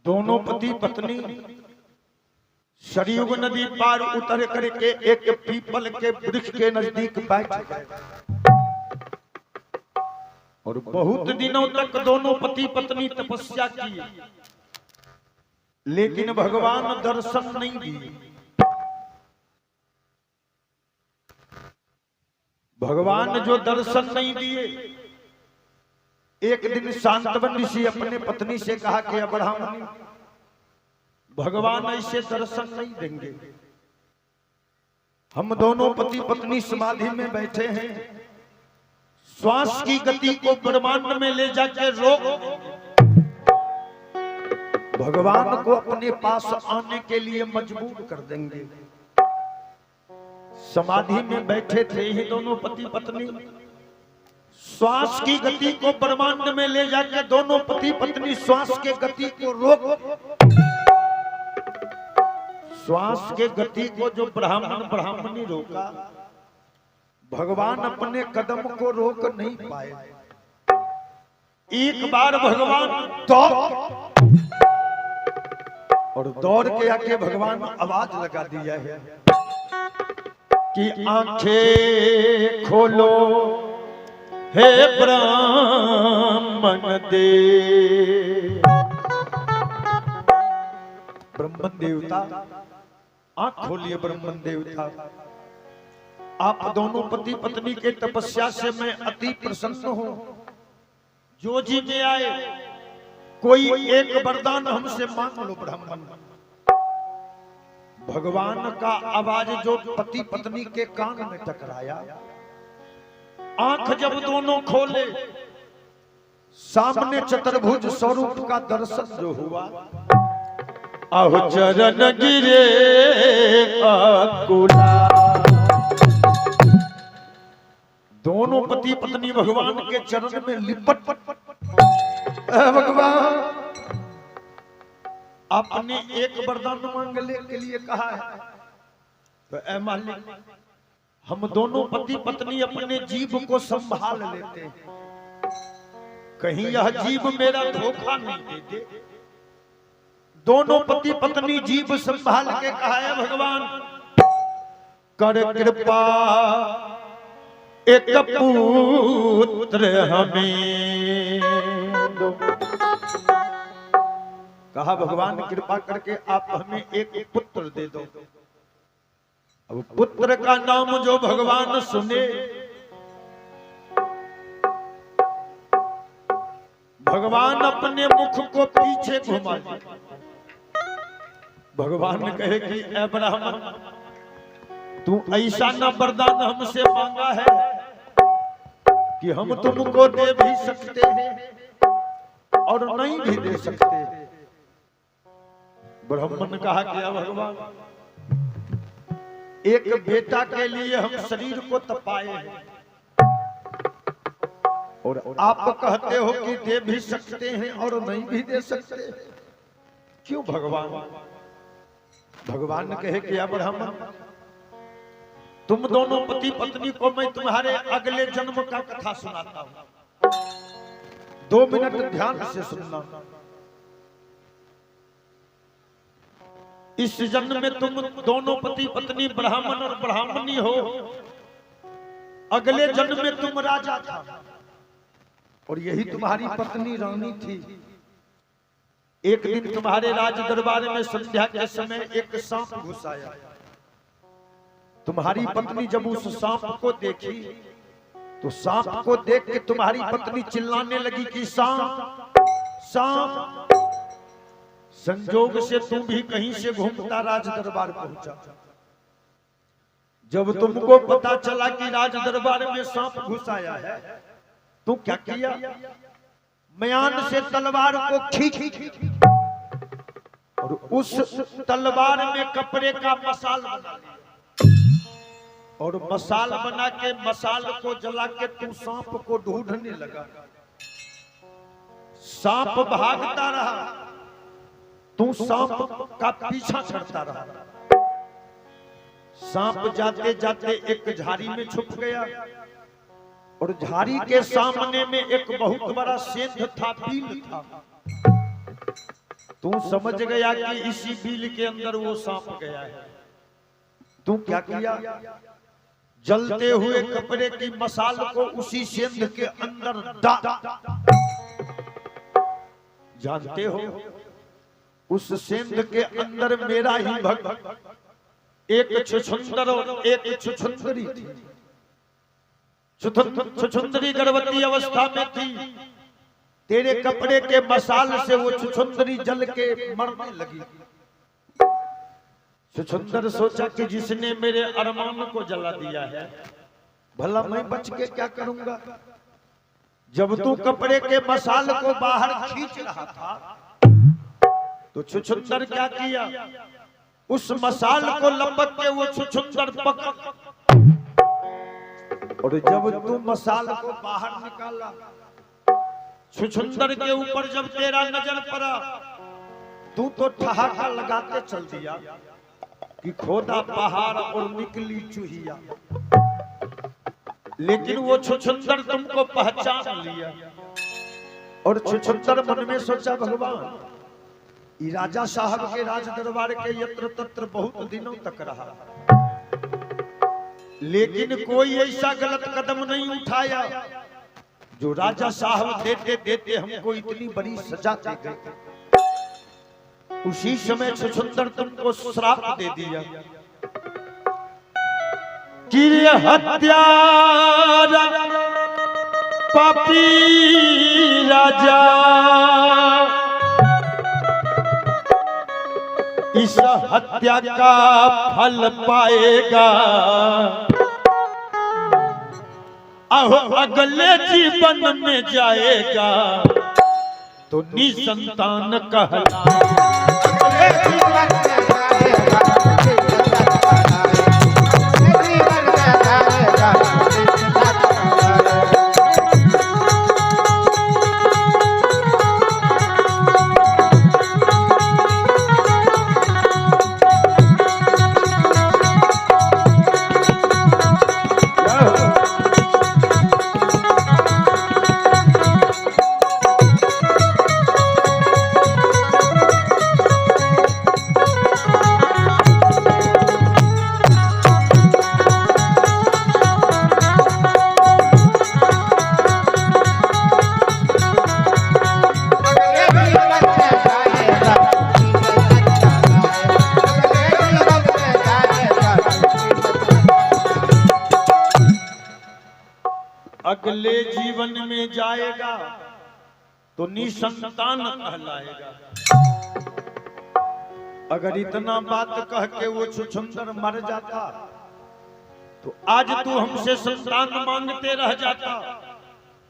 दोनों पति पत्नी सरयुग नदी पार उतर करके एक पीपल के वृक्ष के नजदीक बैठ गए और बहुत दिनों तक दोनों पति पत्नी तपस्या की, लेकिन भगवान दर्शन नहीं दिए। भगवान जो दर्शन नहीं दिए, एक दिन शांतवन ऋषि अपने पत्नी से कहा कि अब्राह्मणी, भगवान ऐसे दर्शन नहीं देंगे। हम दोनों पति पत्नी समाधि में बैठे हैं, श्वास की गति को ब्रह्मांड में ले जाके रोक, भगवान को अपने पास आने के लिए मजबूर कर देंगे। समाधि में बैठे थे ही दोनों पति पत्नी, श्वास की गति को ब्रह्मांड में ले जाके दोनों पति पत्नी श्वास के गति को रोक, श्वास के गति को जो ब्राह्मणी रोका, भगवान अपने कदम को रोक नहीं पाए। एक बार भगवान और दौड़ के आके भगवान आवाज लगा दिया है कि आंखें खोलो हे ब्राह्मण देव। ब्रह्मन देवता, आंख खोलिए ब्रह्मन देवता। आप दोनों पति पत्नी के तपस्या से मैं अति प्रसन्न हूं। जो जी में आए कोई एक वरदान हमसे मांग लो ब्राह्मण। भगवान का आवाज जो पति पत्नी के कान में टकराया, आंख जब दोनों खोले, सामने चतुर्भुज स्वरूप का दर्शन जो हुआ, आहो चरण गिरे आकुला। दोनों पति पत्नी भगवान के चरण में लिपट, भगवान आपने एक वरदान मांगने के लिए कहा है, तो ऐ मालिक, हम दोनों पति पत्नी अपने जीव को संभाल लेते हैं, कहीं यह जीव मेरा धोखा नहीं दे दे। दोनों पति पत्नी जीव संभाल के कहा है, भगवान कर कृपा एक पुत्र हमें दो। कहा भगवान कृपा करके आप हमें एक पुत्र दे दो। अब पुत्र का नाम जो भगवान सुने, भगवान अपने मुख को पीछे घुमा दिया। भगवान कहे कि ऐ ब्राह्मण, तू ऐसा न वरदान हमसे मांगा है कि हम तुमको दे भी सकते हैं और नहीं भी दे सकते। ब्राह्मण कहा कि भगवान, एक बेटा के लिए हम शरीर को तपाए हैं और आप कहते हो कि दे भी सकते हैं और नहीं भी दे सकते, क्यों भगवान? भगवान कहे कि ब्राह्मण, तुम दोनों पति पत्नी को मैं तुम्हारे अगले जन्म का कथा सुनाता हूं, 2 मिनट ध्यान से सुनना। इस जन्म में तुम दोनों पति पत्नी ब्राह्मण और ब्राह्मणी हो, अगले जन्म में तुम राजा था और यही तुम्हारी पत्नी रानी थी। एक दिन तुम्हारे राज दरबार में संध्या के समय एक सांप घुस आया। तुम्हारी पत्नी जब उस सांप को देखी तो सांप को देख के तुम्हारी पत्नी चिल्लाने लगी कि सांप सांप। संजोग से तुम भी कहीं से घूमता राज दरबार पहुंचा। जब तुमको पता चला कि राज दरबार में सांप घुस आया है, तो क्या किया? म्यान से तलवार को खींच और उस तलवार में कपड़े का मसाल बना लिया और मसाल बना के मसाल को जला के तू सांप को ढूंढने लगा। सांप भागता रहा, तू सांप का पीछा करता रहा। सांप जाते जाते एक झाड़ी में छुप गया और झाड़ी के सामने में एक बहुत बड़ा सेंध था, बील था। तू समझ गया कि इसी बिल के अंदर वो सांप गया है। तू क्या किया? जलते हुए कपड़े की मसाल को उसी सेंध के अंदर जानते हो, उस सेंध के अंदर मेरा ही भक्त एक छुछुंदर और एक छुछुंदरी थी। छुछुंदरी गर्भवती अवस्था में थी। तेरे कपड़े के मसाल से वो छुछुंदरी जल के मरने लगी। छुछुंदर सोचा कि जिसने मेरे अरमान को जला दिया है, भला मैं बच के क्या करूंगा। जब तू कपड़े के मसाल को बाहर खींच रहा था तो छुछुंदर क्या किया, उस मसाल को लपक के वो छुछुंदर पकड़, और जब तू मसाल को बाहर निकाला, छुछुंदर के ऊपर जब तेरा नजर पड़ा, तू तो ठहाका लगाते चल दिया कि खोदा पहाड़ और निकली चूहिया। लेकिन वो छुछुंदर तुमको पहचान लिया, और छुछुंदर मन में सोचा, भगवान ये राजा साहब के राज दरबार के यत्र तत्र बहुत दिनों तक रहा, लेकिन कोई ऐसा गलत कदम नहीं उठाया जो राजा साहब देते देते हमको इतनी बड़ी सजा दे गए। उसी समय छुछुंदर तुमको श्राप दे दिया कि हत्या पापी राजा इस हत्या का फल पाएगा, अहो अगले जीवन में जाएगा तो निसंतान कहलाएगा। अगले जीवन में जाएगा तो निसंतान कहलाएगा। अगर इतना बात कह के वो छुछुंदर मर जाता तो आज तू हमसे संतान मांगते रह जाता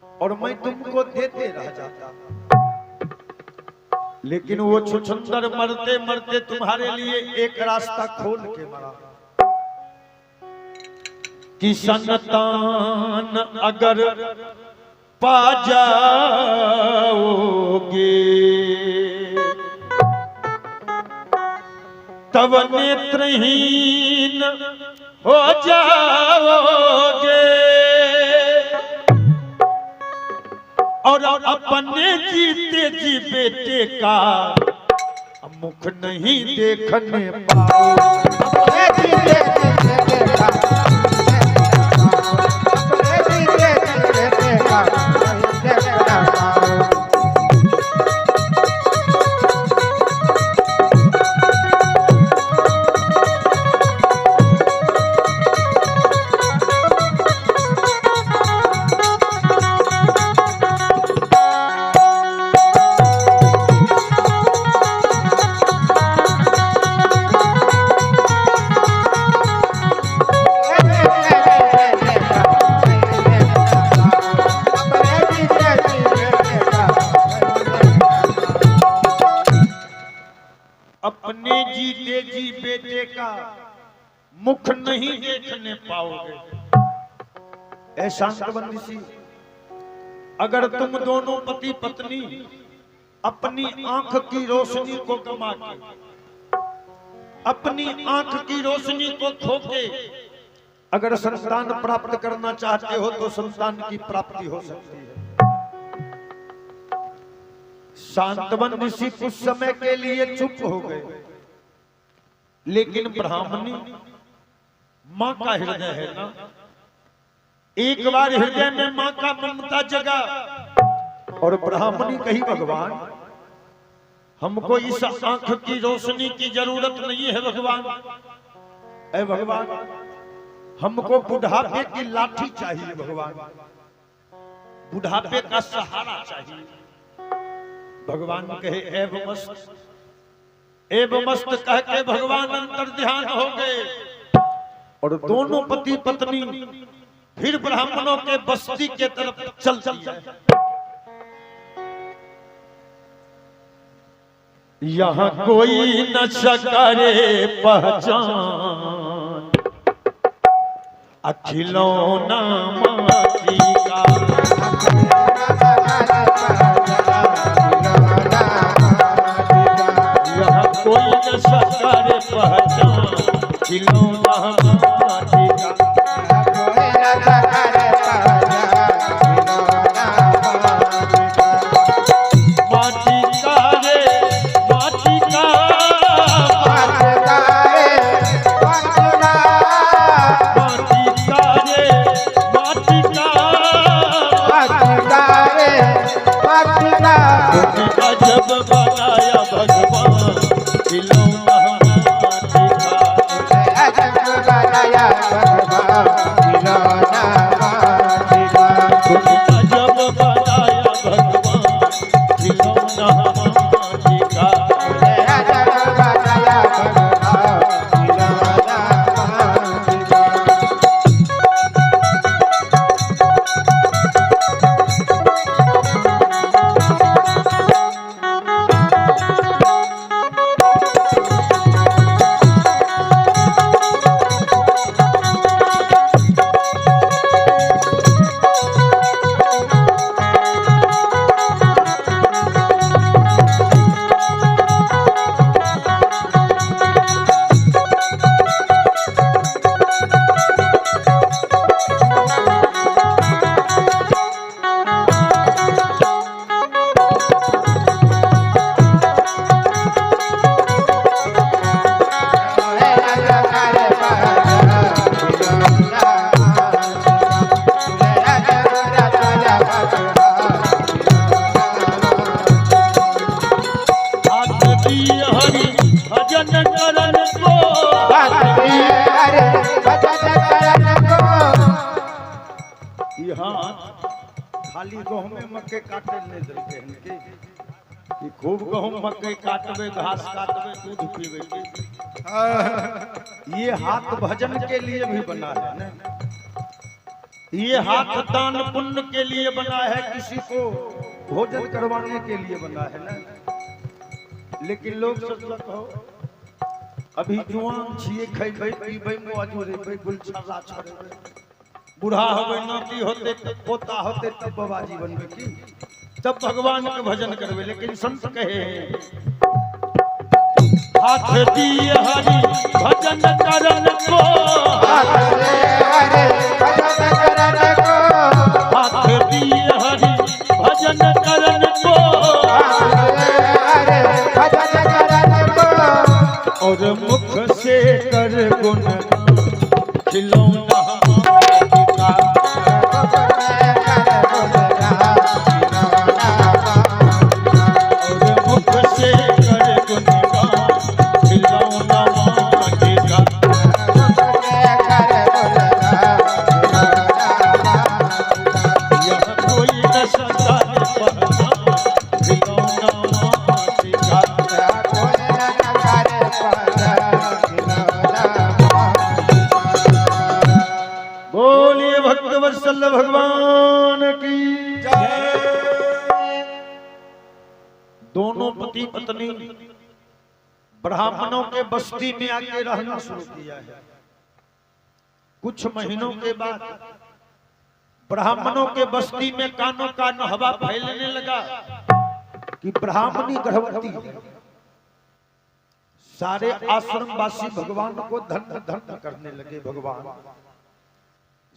और मैं तुमको देते रह जाता। लेकिन वो छुछुंदर मरते मरते तुम्हारे लिए एक रास्ता खोल के मरा कि संतान अगर पा जाओगे तब नेत्रहीन हो जाओगे और अपने जीते जी बेटे का मुख नहीं देखने पाओगे। अपने जीते जी बेटे का मुख नहीं देखने पाओगे। ऐसा शांतबंदी, अगर तुम दोनों पति पत्नी अपनी आंख की रोशनी को गमा के, अपनी आंख की रोशनी को खो के अगर संतान प्राप्त करना चाहते हो तो संतान की प्राप्ति हो सकती है। शांतवन ऋषि कुछ समय के लिए चुप हो गए, लेकिन ब्राह्मणी मां का हृदय है ना, एक बार हृदय में मां का ममता जगा और ब्राह्मणी कही भगवान हमको इस आंख की रोशनी की जरूरत नहीं है भगवान, ऐ भगवान हमको बुढ़ापे की लाठी चाहिए भगवान, बुढ़ापे का सहारा चाहिए। भगवान कहे एवं मस्त कह के भगवान अंतर ध्यान हो गए और दोनों पति पत्नी फिर ब्राह्मणों के बस्ती के तरफ चल दिए। यहाँ कोई न करे पहचान अखिलौना माटी का, यहाँ कोई न करे पहचान अखिलौना माटी का, खाली गेहूं में मक्के काटे नहीं देते हैं कि खूब गेहूं मक्के काटवे घास काटवे दूध पीवे के ये हाथ भजन के लिए भी बना है ना, ये हाथ दान पुण्य के लिए बना है, किसी को भोजन करवाने के लिए बना है ना। लेकिन लोग सोचते हो अभी जुआन छिए खइबै पीबै मौज रे गुलछला छोड़े, बूढ़ा होवे नाती होते पोता होते तब बाबाजी बनबे की तब भगवान के भजन करबे। लेकिन संत कहे हाथ दिए हरि भजन करन को, हाथ दिए हरि भजन करन को, और मुख से कर गुण खिलौना भगवान की जय। दोनों पति पत्नी ब्राह्मणों के बस्ती में आके रहना शुरू किया है। कुछ महीनों के बाद ब्राह्मणों के बस्ती में कानों का हवा फैलने लगा कि ब्राह्मणी गर्भवती है। सारे आश्रमवासी भगवान को धन्य धन्य करने लगे। भगवान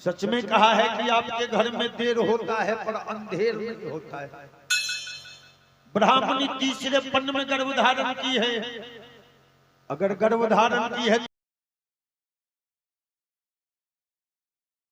सच में कहा है कि आपके घर में देर होता है पर अंधेर नहीं होता है। ब्राह्मणी तीसरे पन्न में गर्भ धारण की है। अगर गर्भ धारण की है